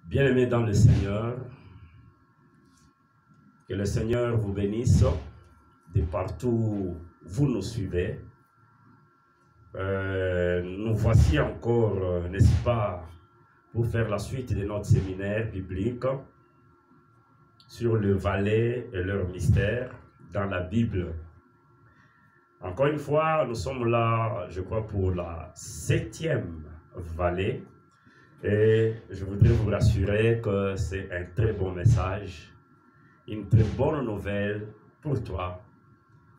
Bien-aimés dans le Seigneur, que le Seigneur vous bénisse de partout où vous nous suivez. Nous voici encore, n'est-ce pas, pour faire la suite de notre séminaire biblique sur le valet et leur mystère dans la Bible. Encore une fois, nous sommes là, je crois, pour la 7e vallée. Et je voudrais vous rassurer que c'est un très bon message, une très bonne nouvelle pour toi,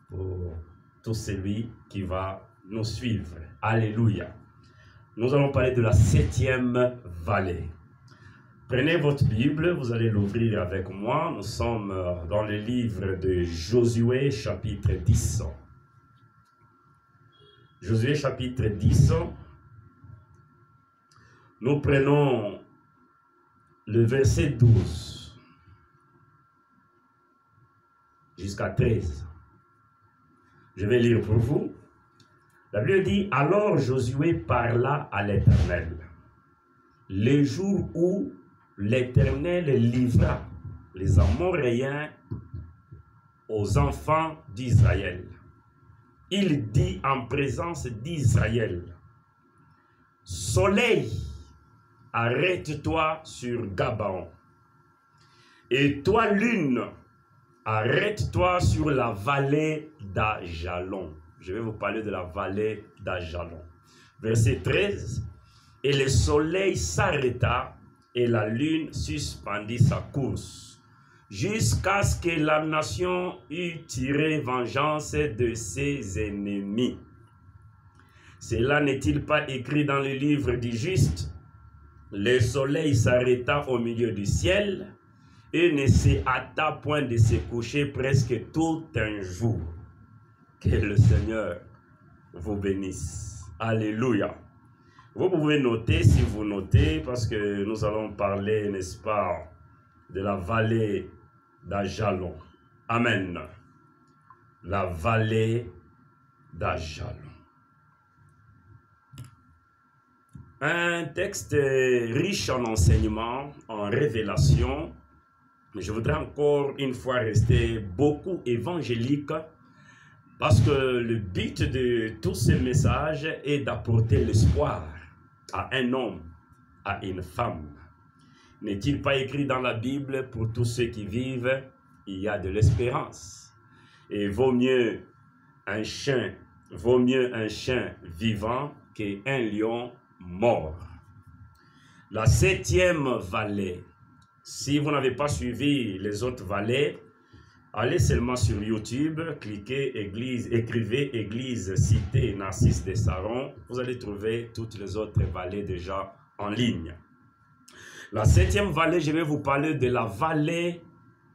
pour tout celui qui va nous suivre. Alléluia. Nous allons parler de la 7e vallée. Prenez votre Bible, vous allez l'ouvrir avec moi. Nous sommes dans le livre de Josué, chapitre 10. Josué, chapitre 10. Nous prenons le verset 12 jusqu'à 13. Je vais lire pour vous. La Bible dit, « Alors Josué parla à l'Éternel, les jours où l'Éternel livra les Amoréens aux enfants d'Israël. Il dit en présence d'Israël, « Soleil, arrête-toi sur Gabaon. Et toi, lune, arrête-toi sur la vallée d'Ajalon. » Je vais vous parler de la vallée d'Ajalon. Verset 13. « Et le soleil s'arrêta et la lune suspendit sa course, jusqu'à ce que la nation eût tiré vengeance de ses ennemis. Cela n'est-il pas écrit dans le livre du juste? Le soleil s'arrêta au milieu du ciel et ne se hâta point de se coucher presque tout un jour. » Que le Seigneur vous bénisse. Alléluia. Vous pouvez noter si vous notez, parce que nous allons parler, n'est-ce pas, de la vallée d'Ajalon. Amen. La vallée d'Ajalon. Un texte riche en enseignements, en révélations. Mais je voudrais encore une fois rester beaucoup évangélique, parce que le but de tous ces messages est d'apporter l'espoir à un homme, à une femme. N'est-il pas écrit dans la Bible, pour tous ceux qui vivent, il y a de l'espérance. Et vaut mieux un chien vivant qu'un lion mort. La 7e vallée. Si vous n'avez pas suivi les autres vallées, allez seulement sur YouTube, cliquez écrivez Église Cité Narcisse de Saron. Vous allez trouver toutes les autres vallées déjà en ligne. La 7e vallée, je vais vous parler de la vallée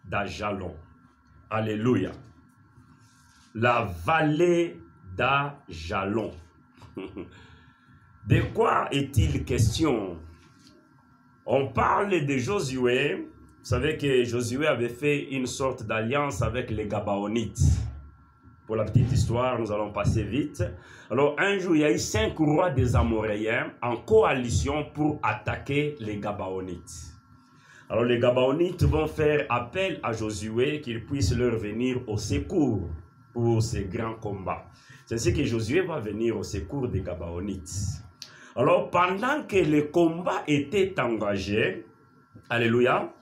d'Ajalon. Alléluia. La vallée d'Ajalon. De quoi est-il question? On parle de Josué. Vous savez que Josué avait fait une sorte d'alliance avec les Gabaonites. Pour la petite histoire, nous allons passer vite. Alors, un jour, il y a eu 5 rois des Amoréens en coalition pour attaquer les Gabaonites. Alors, les Gabaonites vont faire appel à Josué qu'il puisse leur venir au secours pour ces grands combats. C'est ainsi que Josué va venir au secours des Gabaonites. Alors, pendant que le combat était engagé, alléluia,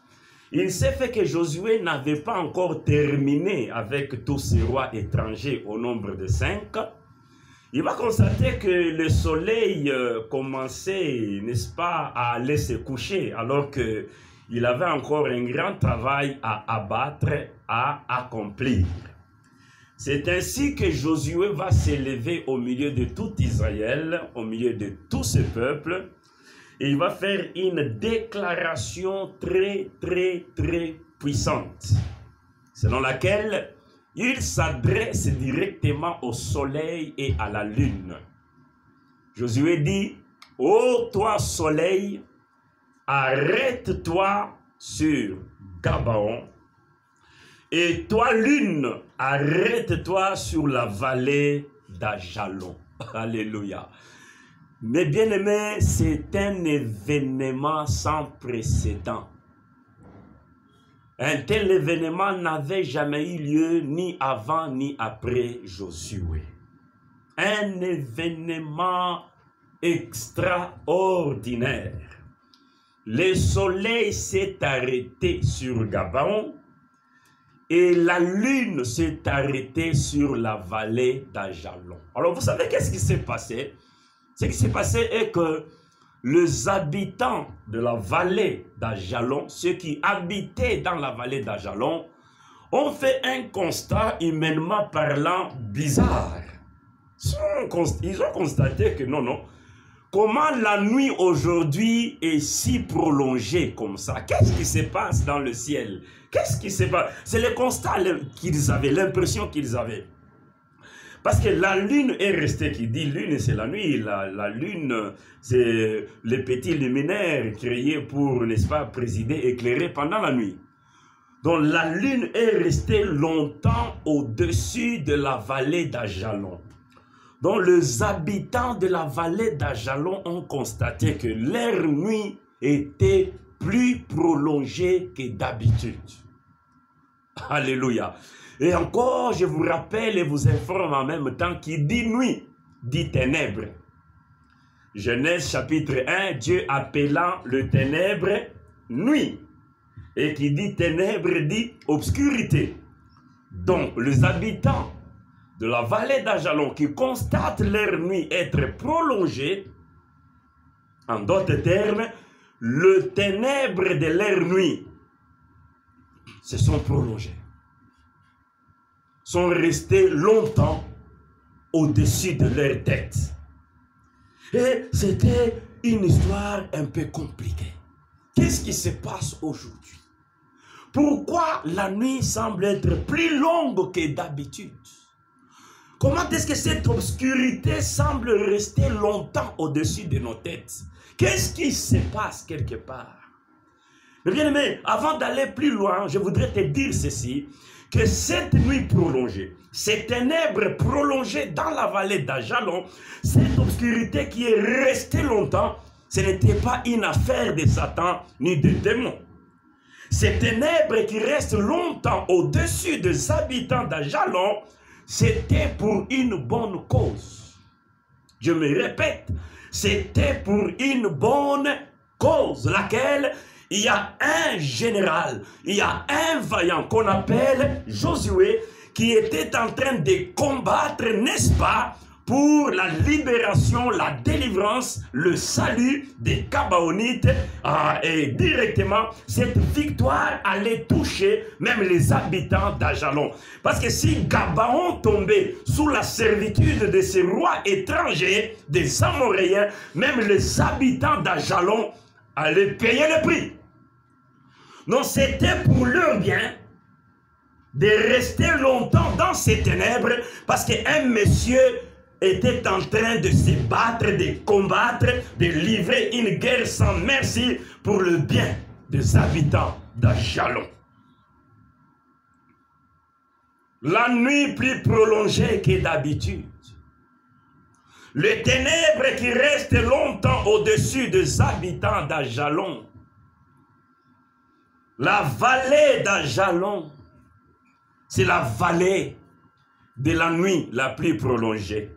il s'est fait que Josué n'avait pas encore terminé avec tous ces rois étrangers au nombre de 5. Il va constater que le soleil commençait, n'est-ce pas, à aller se coucher, alors qu'il avait encore un grand travail à abattre, à accomplir. C'est ainsi que Josué va s'élever au milieu de tout Israël, au milieu de tout ce peuple. Et il va faire une déclaration très puissante, selon laquelle il s'adresse directement au soleil et à la lune. Josué dit, « Ô toi soleil, arrête-toi sur Gabaon, et toi lune, arrête-toi sur la vallée d'Ajalon. » Alléluia. Mes bien-aimés, c'est un événement sans précédent. Un tel événement n'avait jamais eu lieu ni avant ni après Josué. Un événement extraordinaire. Le soleil s'est arrêté sur Gabaon et la lune s'est arrêtée sur la vallée d'Ajalon. Alors vous savez qu'est-ce qui s'est passé? Ce qui s'est passé est que les habitants de la vallée d'Ajalon, ceux qui habitaient dans la vallée d'Ajalon, ont fait un constat humainement parlant bizarre. Ils ont constaté que non, comment la nuit aujourd'hui est si prolongée comme ça? Qu'est-ce qui se passe dans le ciel? Qu'est-ce qui se passe? C'est le constat qu'ils avaient, l'impression qu'ils avaient. Parce que la lune est restée, qui dit lune, c'est la nuit. La lune, c'est les petits luminaires créés pour, n'est-ce pas, présider, éclairer pendant la nuit. Donc la lune est restée longtemps au-dessus de la vallée d'Ajalon. Donc les habitants de la vallée d'Ajalon ont constaté que leur nuit était plus prolongée que d'habitude. Alléluia. Et encore, je vous rappelle et vous informe en même temps qu'il dit nuit, dit ténèbres. Genèse chapitre 1, Dieu appelant le ténèbre nuit. Et qui dit ténèbres dit obscurité. Donc, les habitants de la vallée d'Ajalon qui constatent leur nuit être prolongée, en d'autres termes, le ténèbre de leur nuit se sont prolongés, sont restés longtemps au-dessus de leur tête. Et c'était une histoire un peu compliquée. Qu'est-ce qui se passe aujourd'hui? Pourquoi la nuit semble être plus longue que d'habitude? Comment est-ce que cette obscurité semble rester longtemps au-dessus de nos têtes? Qu'est-ce qui se passe quelque part? Mais bien aimé, avant d'aller plus loin, je voudrais te dire ceci, que cette nuit prolongée, ces ténèbres prolongées dans la vallée d'Ajalon, cette obscurité qui est restée longtemps, ce n'était pas une affaire de Satan ni de démons. Ces ténèbres qui restent longtemps au-dessus des habitants d'Ajalon, c'était pour une bonne cause. Je me répète, c'était pour une bonne cause, laquelle il y a un général, il y a un vaillant qu'on appelle Josué, qui était en train de combattre, n'est-ce pas, pour la libération, la délivrance, le salut des Gabaonites. Et directement, cette victoire allait toucher même les habitants d'Ajalon. Parce que si Gabaon tombait sous la servitude de ces rois étrangers, des Amoréens, même les habitants d'Ajalon allaient payer le prix. Donc c'était pour leur bien de rester longtemps dans ces ténèbres, parce qu'un monsieur était en train de se battre, de combattre, de livrer une guerre sans merci pour le bien des habitants d'Ajalon. La nuit plus prolongée que d'habitude. Les ténèbres qui restent longtemps au-dessus des habitants d'Ajalon. La vallée d'Ajalon, c'est la vallée de la nuit la plus prolongée.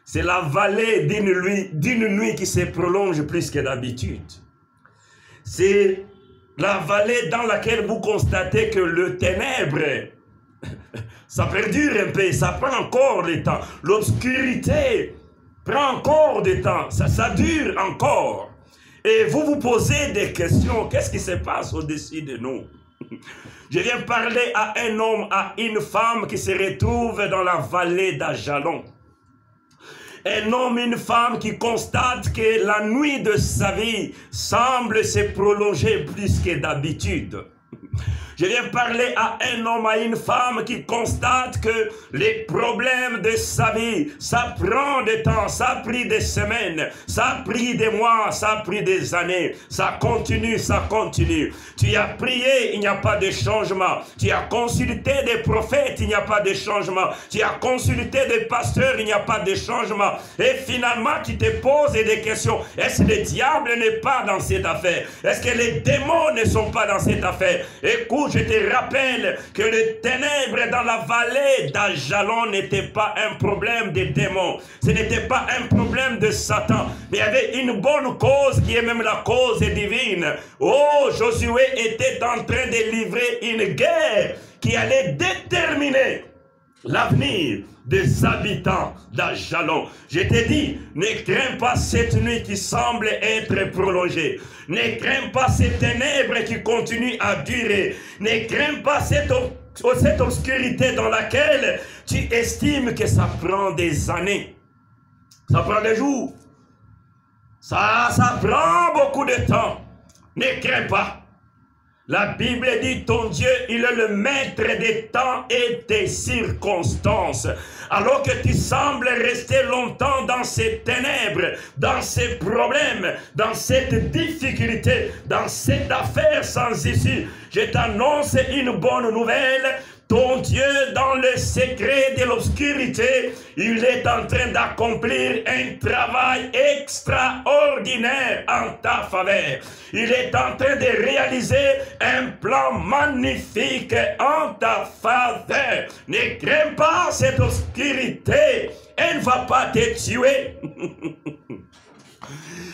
C'est la vallée d'une nuit qui se prolonge plus que d'habitude. C'est la vallée dans laquelle vous constatez que le ténèbre, ça perdure un peu, ça prend encore le temps. L'obscurité prend encore du temps, ça dure encore. Et vous vous posez des questions, qu'est-ce qui se passe au-dessus de nous? Je viens parler à un homme, à une femme qui se retrouve dans la vallée d'Ajalon. Un homme, une femme qui constate que la nuit de sa vie semble se prolonger plus que d'habitude. Je viens parler à un homme, à une femme qui constate que les problèmes de sa vie, ça prend du temps, ça a pris des semaines, ça a pris des mois, ça a pris des années. Ça continue, ça continue. Tu as prié, il n'y a pas de changement. Tu as consulté des prophètes, il n'y a pas de changement. Tu as consulté des pasteurs, il n'y a pas de changement. Et finalement, tu te poses des questions. Est-ce que le diable n'est pas dans cette affaire? Est-ce que les démons ne sont pas dans cette affaire? Écoute, je te rappelle que les ténèbres dans la vallée d'Ajalon n'était pas un problème des démons. Ce n'était pas un problème de Satan. Mais il y avait une bonne cause qui est même la cause divine. Oh, Josué était en train de livrer une guerre qui allait déterminer l'avenir des habitants d'Ajalon. Je te dis, ne crains pas cette nuit qui semble être prolongée. Ne crains pas ces ténèbres qui continuent à durer. Ne crains pas cette obscurité dans laquelle tu estimes que ça prend des années. Ça prend des jours. Ça prend beaucoup de temps. Ne crains pas. La Bible dit, ton Dieu, il est le maître des temps et des circonstances. Alors que tu sembles rester longtemps dans ces ténèbres, dans ces problèmes, dans cette difficulté, dans cette affaire sans issue, je t'annonce une bonne nouvelle. Ton Dieu, dans le secret de l'obscurité, il est en train d'accomplir un travail extraordinaire en ta faveur. Il est en train de réaliser un plan magnifique en ta faveur. Ne crains pas cette obscurité. Elle ne va pas te tuer.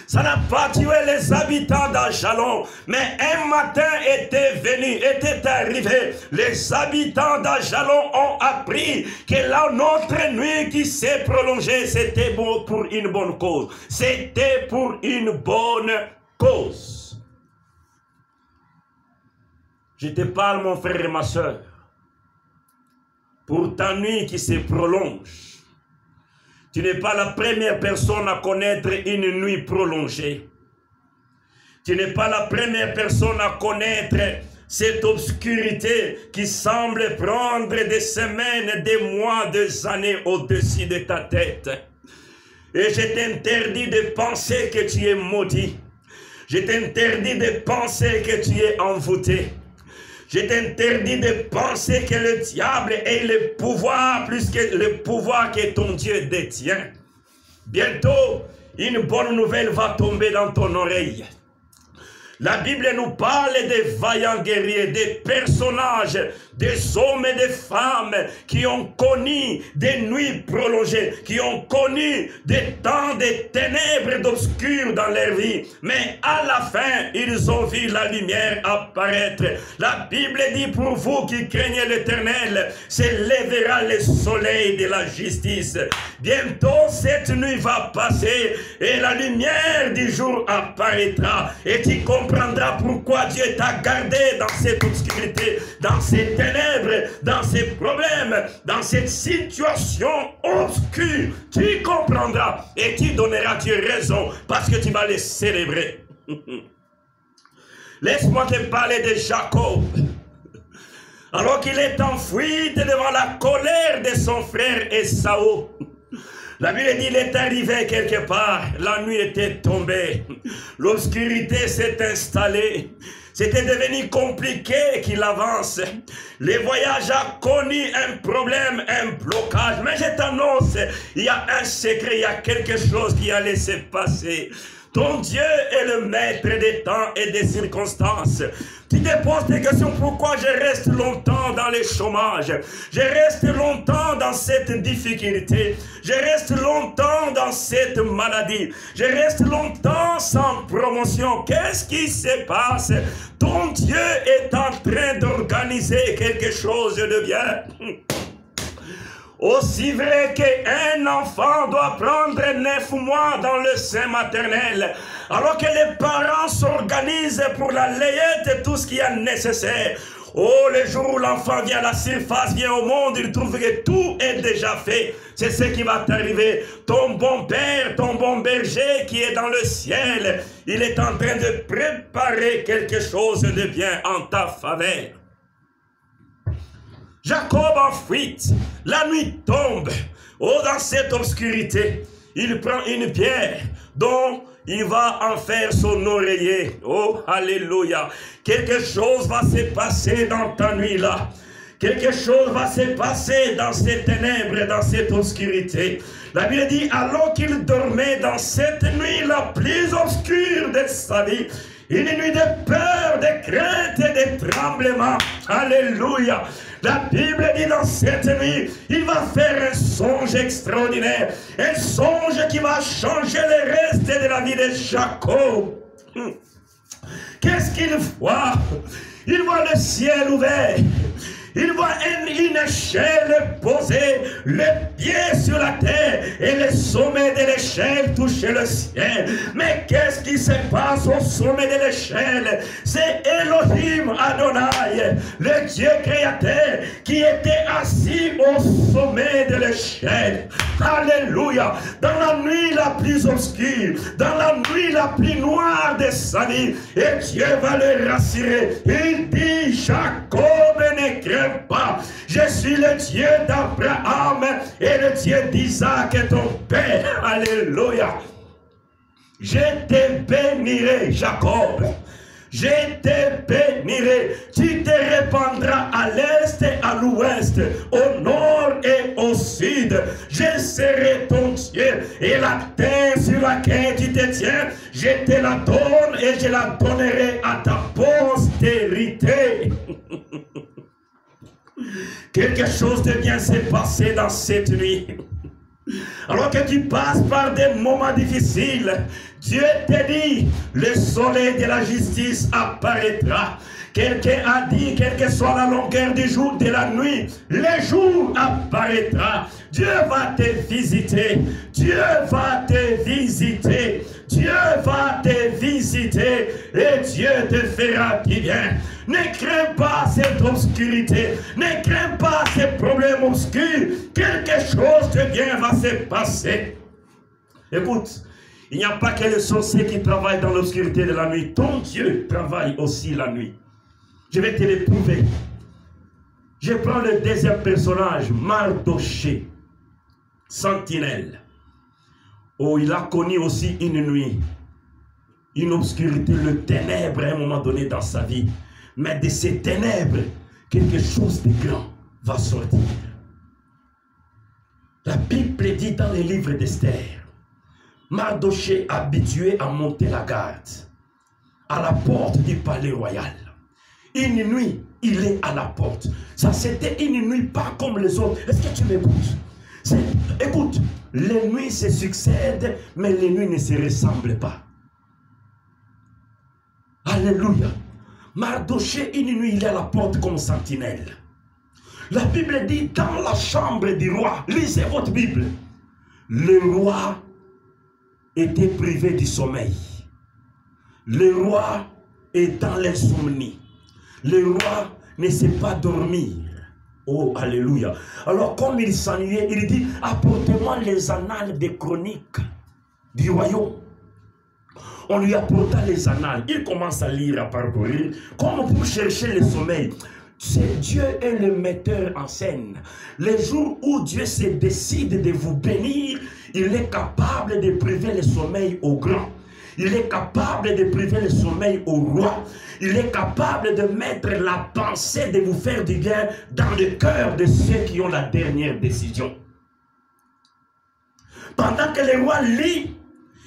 Ça n'a pas tué les habitants d'Ajalon, mais un matin était arrivé. Les habitants d'Ajalon ont appris que là, notre nuit qui s'est prolongée, c'était bon pour une bonne cause. C'était pour une bonne cause. Je te parle, mon frère et ma soeur, pour ta nuit qui se prolonge. Tu n'es pas la première personne à connaître une nuit prolongée. Tu n'es pas la première personne à connaître cette obscurité qui semble prendre des semaines, des mois, des années au-dessus de ta tête. Et je t'interdis de penser que tu es maudit. Je t'interdis de penser que tu es envoûté. Je t'interdis de penser que le diable ait le pouvoir plus que le pouvoir que ton Dieu détient. Bientôt, une bonne nouvelle va tomber dans ton oreille. La Bible nous parle des vaillants guerriers, des personnages, des hommes et des femmes qui ont connu des nuits prolongées, qui ont connu des temps de ténèbres d'obscur dans leur vie. Mais à la fin, ils ont vu la lumière apparaître. La Bible dit, pour vous qui craignez l'Éternel, s'élèvera le soleil de la justice. Bientôt, cette nuit va passer et la lumière du jour apparaîtra. Et tu comprendras pourquoi Dieu t'a gardé dans cette obscurité, dans ces ténèbres, dans ces problèmes, dans cette situation obscure. Tu comprendras et tu donneras Dieu raison parce que tu vas les célébrer. Laisse-moi te parler de Jacob. Alors qu'il est en fuite devant la colère de son frère Esaü. La Bible dit, il est arrivé quelque part, la nuit était tombée, l'obscurité s'est installée, c'était devenu compliqué qu'il avance. Le voyage a connu un problème, un blocage, mais je t'annonce, il y a un secret, il y a quelque chose qui allait se passer. Ton Dieu est le maître des temps et des circonstances. Tu te poses des questions, pourquoi je reste longtemps dans le chômage? Je reste longtemps dans cette difficulté. Je reste longtemps dans cette maladie. Je reste longtemps sans promotion. Qu'est-ce qui se passe? Ton Dieu est en train d'organiser quelque chose de bien. Aussi vrai qu'un enfant doit prendre 9 mois dans le sein maternel, alors que les parents s'organisent pour la layette et tout ce qui est nécessaire. Oh, le jour où l'enfant vient à la surface, vient au monde, il trouve que tout est déjà fait. C'est ce qui va t'arriver. Ton bon père, ton bon berger qui est dans le ciel, il est en train de préparer quelque chose de bien en ta faveur. Jacob en fuite. La nuit tombe. Oh, dans cette obscurité, il prend une pierre dont il va en faire son oreiller. Oh, alléluia. Quelque chose va se passer dans ta nuit-là. Quelque chose va se passer dans ces ténèbres, dans cette obscurité. La Bible dit, alors qu'il dormait dans cette nuit la plus obscure de sa vie, une nuit de peur, de crainte et de tremblement. Alléluia. La Bible dit dans cette nuit, il va faire un songe extraordinaire. Un songe qui va changer le reste de la vie de Jacob. Qu'est-ce qu'il voit? Il voit le ciel ouvert. Il voit une échelle posée, le pied sur la terre et le sommet de l'échelle toucher le ciel. Mais qu'est-ce qui se passe au sommet de l'échelle? C'est Elohim Adonai, le Dieu créateur, qui était assis au sommet de l'échelle. Alléluia. Dans la nuit la plus obscure, dans la nuit la plus noire de sa vie, et Dieu va le rassurer. Il dit, Jacob, ne crève pas. Je suis le Dieu d'Abraham et le Dieu d'Isaac, ton père. Alléluia. Je te bénirai, Jacob. Je te bénirai. Tu te répandras à l'est et à l'ouest, au nord et au sud. Je serai ton Dieu. Et la terre sur laquelle tu te tiens, je te la donne et je la donnerai à ta postérité. Quelque chose de bien s'est passé dans cette nuit. Alors que tu passes par des moments difficiles, Dieu te dit, le soleil de la justice apparaîtra. Quelqu'un a dit, quelle que soit la longueur du jour, de la nuit, le jour apparaîtra. Dieu va te visiter. Dieu va te visiter. Dieu va te visiter et Dieu te fera du bien. Ne crains pas cette obscurité. Ne crains pas ces problèmes obscurs. Quelque chose de bien va se passer. Écoute, il n'y a pas que les sorciers qui travaillent dans l'obscurité de la nuit. Ton Dieu travaille aussi la nuit. Je vais te le prouver. Je prends le deuxième personnage, Mardoché, sentinelle. Oh, il a connu aussi une nuit, une obscurité, le ténèbre à un moment donné dans sa vie. Mais de ces ténèbres, quelque chose de grand va sortir. La Bible dit dans les livres d'Esther, Mardoché habitué à monter la garde à la porte du palais royal. Une nuit, il est à la porte. Ça, c'était une nuit pas comme les autres. Est-ce que tu m'écoutes? Écoute, les nuits se succèdent, mais les nuits ne se ressemblent pas. Alléluia. Mardoché, une nuit, il est à la porte comme sentinelle. La Bible dit, dans la chambre du roi, lisez votre Bible, le roi était privé du sommeil. Le roi est dans l'insomnie. Le roi ne sait pas dormir. Oh, alléluia. Alors, comme il s'ennuyait, il dit, apportez-moi les annales des chroniques du royaume. On lui apporta les annales. Il commence à lire, à parcourir, comme pour chercher le sommeil. C'est Dieu est le metteur en scène. Les jours où Dieu se décide de vous bénir, il est capable de priver le sommeil aux grands. Il est capable de priver le sommeil au roi. Il est capable de mettre la pensée de vous faire du bien dans le cœur de ceux qui ont la dernière décision. Pendant que le roi lit,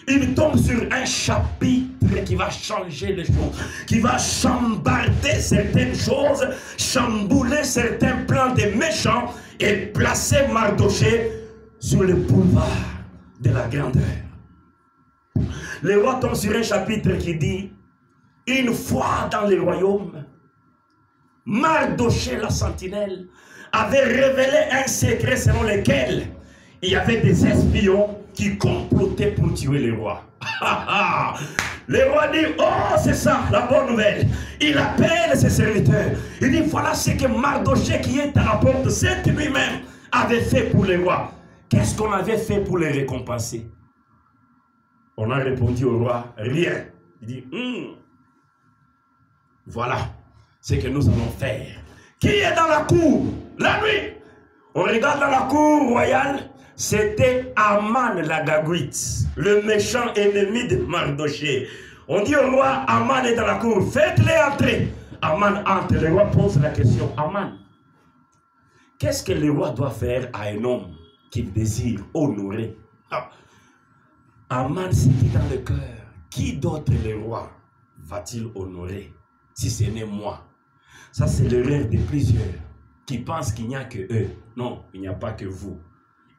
il tombe sur un chapitre qui va changer les choses, qui va chambarder certaines choses, chambouler certains plans des méchants et placer Mardoché sur le boulevard de la grandeur. Le roi tombe sur un chapitre qui dit, une fois dans le royaume, Mardoché la sentinelle avait révélé un secret selon lequel il y avait des espions qui complotaient pour tuer le roi. Le roi dit, oh c'est ça la bonne nouvelle. Il appelle ses serviteurs. Il dit, voilà ce que Mardoché qui est à la porte cette nuit même avait fait pour le roi. Qu'est-ce qu'on avait fait pour le récompenser? On a répondu au roi, rien. Il dit, voilà ce que nous allons faire. Qui est dans la cour la nuit? On regarde dans la cour royale, c'était Aman l'Agagouite, le méchant ennemi de Mardoché. On dit au roi, Aman est dans la cour, faites-les entrer. Aman entre, le roi pose la question, Aman, qu'est-ce que le roi doit faire à un homme qu'il désire honorer? Aman s'est dit dans le cœur, qui d'autre le roi va-t-il honorer si ce n'est moi? Ça c'est l'erreur de plusieurs qui pensent qu'il n'y a que eux. Non, il n'y a pas que vous.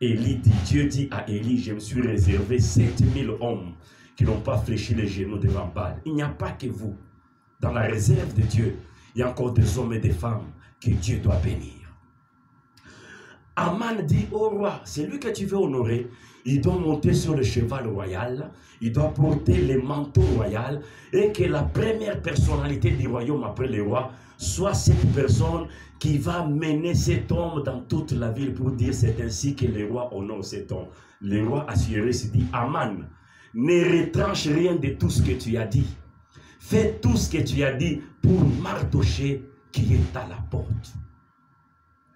Dieu dit à Élie, je me suis réservé 7000 hommes qui n'ont pas fléchi les genoux devant Baal. Il n'y a pas que vous. Dans la réserve de Dieu, il y a encore des hommes et des femmes que Dieu doit bénir. Aman dit au roi, c'est lui que tu veux honorer, il doit monter sur le cheval royal, il doit porter le manteau royal, et que la première personnalité du royaume après le roi soit cette personne qui va mener cet homme dans toute la ville pour dire c'est ainsi que le roi honore cet homme. Le roi Assuérus dit, Aman, ne retranche rien de tout ce que tu as dit. Fais tout ce que tu as dit pour Mardoché qui est à la porte.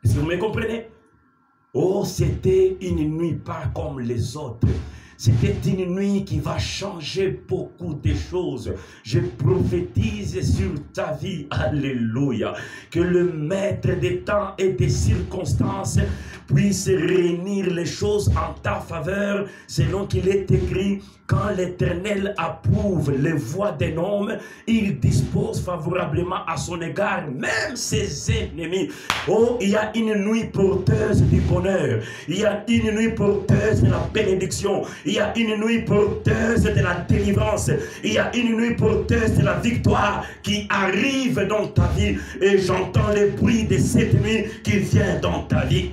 Est-ce que vous me comprenez? Oh, c'était une nuit pas comme les autres. C'était une nuit qui va changer beaucoup de choses. Je prophétise sur ta vie, alléluia, que le maître des temps et des circonstances puisse réunir les choses en ta faveur, selon qu'il est écrit, quand l'Éternel approuve les voies d'un homme, il dispose favorablement à son égard, même ses ennemis. Oh, il y a une nuit porteuse du bonheur, il y a une nuit porteuse de la bénédiction, il y a une nuit porteuse de la délivrance, il y a une nuit porteuse de la victoire qui arrive dans ta vie, et j'entends le bruit de cette nuit qui vient dans ta vie.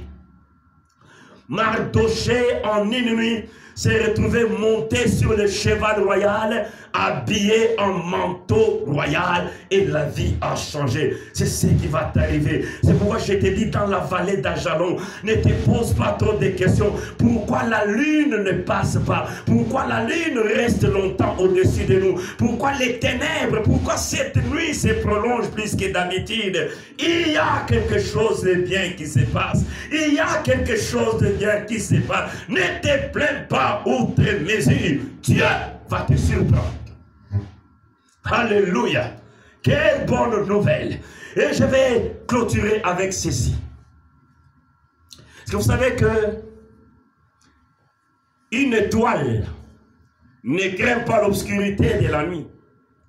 Mardoché en une nuit s'est retrouvé monté sur le cheval royal, habillé en manteau royal, et la vie a changé. C'est ce qui va t'arriver. C'est pourquoi je te dis, dans la vallée d'Ajalon, ne te pose pas trop de questions. Pourquoi la lune ne passe pas? Pourquoi la lune reste longtemps au-dessus de nous? Pourquoi les ténèbres? Pourquoi cette nuit se prolonge plus que d'habitude? Il y a quelque chose de bien qui se passe. Il y a quelque chose de bien qui se passe. Ne te plains pas outre mesure. Dieu va te surprendre. Alléluia. Quelle bonne nouvelle. Et je vais clôturer avec ceci. Est-ce que vous savez que une étoile ne craint pas l'obscurité de la nuit?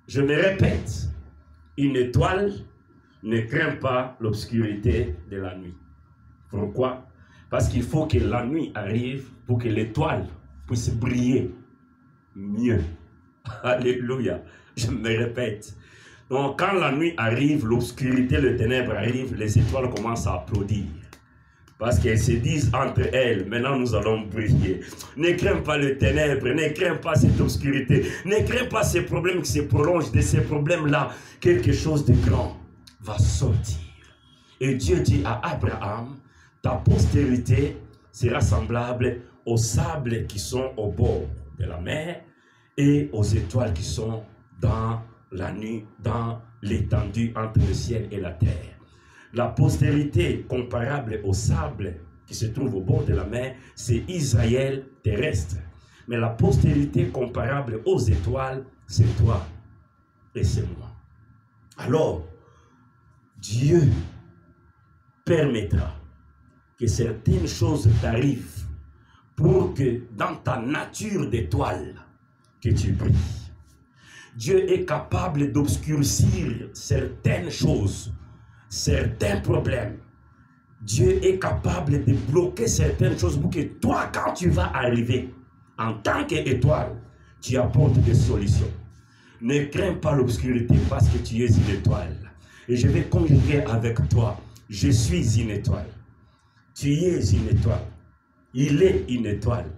Je me répète, une étoile ne craint pas l'obscurité de la nuit. Pourquoi? Parce qu'il faut que la nuit arrive pour que l'étoile puisse briller mieux. Alléluia. Je me répète. Donc, quand la nuit arrive, l'obscurité, le ténèbre arrive, les étoiles commencent à applaudir. Parce qu'elles se disent entre elles, maintenant nous allons briller. Ne crains pas le ténèbre, ne crains pas cette obscurité, ne crains pas ces problèmes qui se prolongent. De ces problèmes-là, quelque chose de grand va sortir. Et Dieu dit à Abraham, ta postérité sera semblable aux sables qui sont au bord de la mer et aux étoiles qui sont dans la nuit, dans l'étendue entre le ciel et la terre. La postérité comparable au sable qui se trouve au bord de la mer, c'est Israël terrestre. Mais la postérité comparable aux étoiles, c'est toi et c'est moi. Alors, Dieu permettra que certaines choses t'arrivent pour que dans ta nature d'étoile, que tu brilles. Dieu est capable d'obscurcir certaines choses, certains problèmes. Dieu est capable de bloquer certaines choses pour que toi, quand tu vas arriver en tant qu'étoile, tu apportes des solutions. Ne crains pas l'obscurité parce que tu es une étoile. Et je vais conjuguer avec toi. Je suis une étoile. Tu es une étoile. Il est une étoile.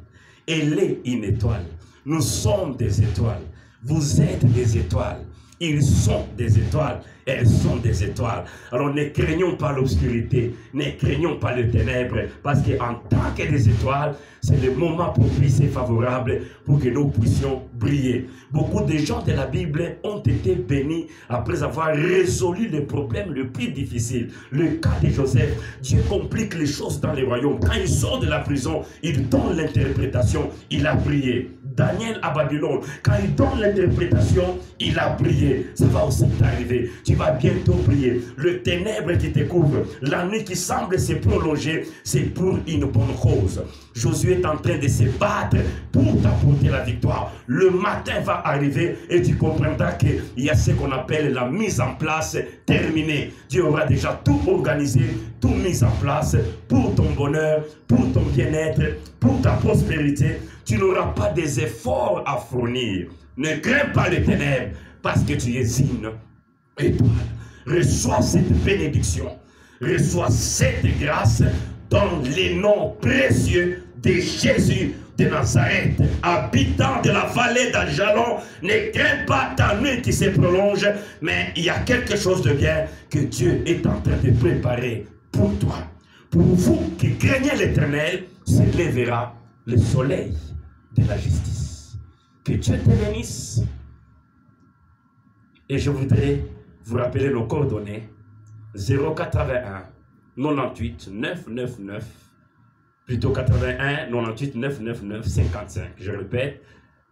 Elle est une étoile. Nous sommes des étoiles. Vous êtes des étoiles. Ils sont des étoiles. Elles sont des étoiles. Alors ne craignons pas l'obscurité, ne craignons pas les ténèbres, parce qu'en tant que des étoiles, c'est le moment propice et favorable pour que nous puissions briller. Beaucoup de gens de la Bible ont été bénis après avoir résolu les problèmes les plus difficiles. Le cas de Joseph, Dieu complique les choses dans les royaumes. Quand il sort de la prison, il donne l'interprétation, il a brillé. Daniel à Babylone, quand il donne l'interprétation, il a brillé. Ça va aussi t'arriver. Tu vas bientôt briller. Le ténèbre qui te couvre, la nuit qui semble se prolonger, c'est pour une bonne cause. Josué est en train de se battre pour t'apporter la victoire. Le matin va arriver et tu comprendras qu'il y a ce qu'on appelle la mise en place terminée. Dieu aura déjà tout organisé, tout mis en place pour ton bonheur, pour ton bien-être, pour ta prospérité. Tu n'auras pas des efforts à fournir. Ne crains pas les ténèbres parce que tu es une étoile. Reçois cette bénédiction. Reçois cette grâce dans les noms précieux de Jésus de Nazareth, habitant de la vallée d'Ajalon. Ne crains pas ta nuit qui se prolonge, mais il y a quelque chose de bien que Dieu est en train de préparer pour toi. Pour vous qui craignez l'Éternel, se lèvera le soleil de la justice. Que Dieu te bénisse. Et je voudrais vous rappeler nos coordonnées. 081 98 999, plutôt 81 98 999 55. Je répète,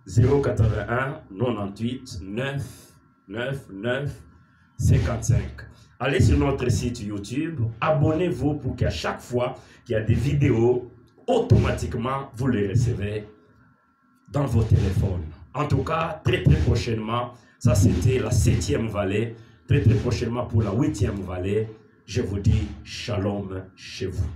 081 98 999 55. Allez sur notre site YouTube, abonnez-vous pour qu'à chaque fois qu'il y a des vidéos, automatiquement vous les recevez dans vos téléphones. En tout cas, très prochainement, ça c'était la 7e vallée, très prochainement pour la 8e vallée, je vous dis shalom chez vous.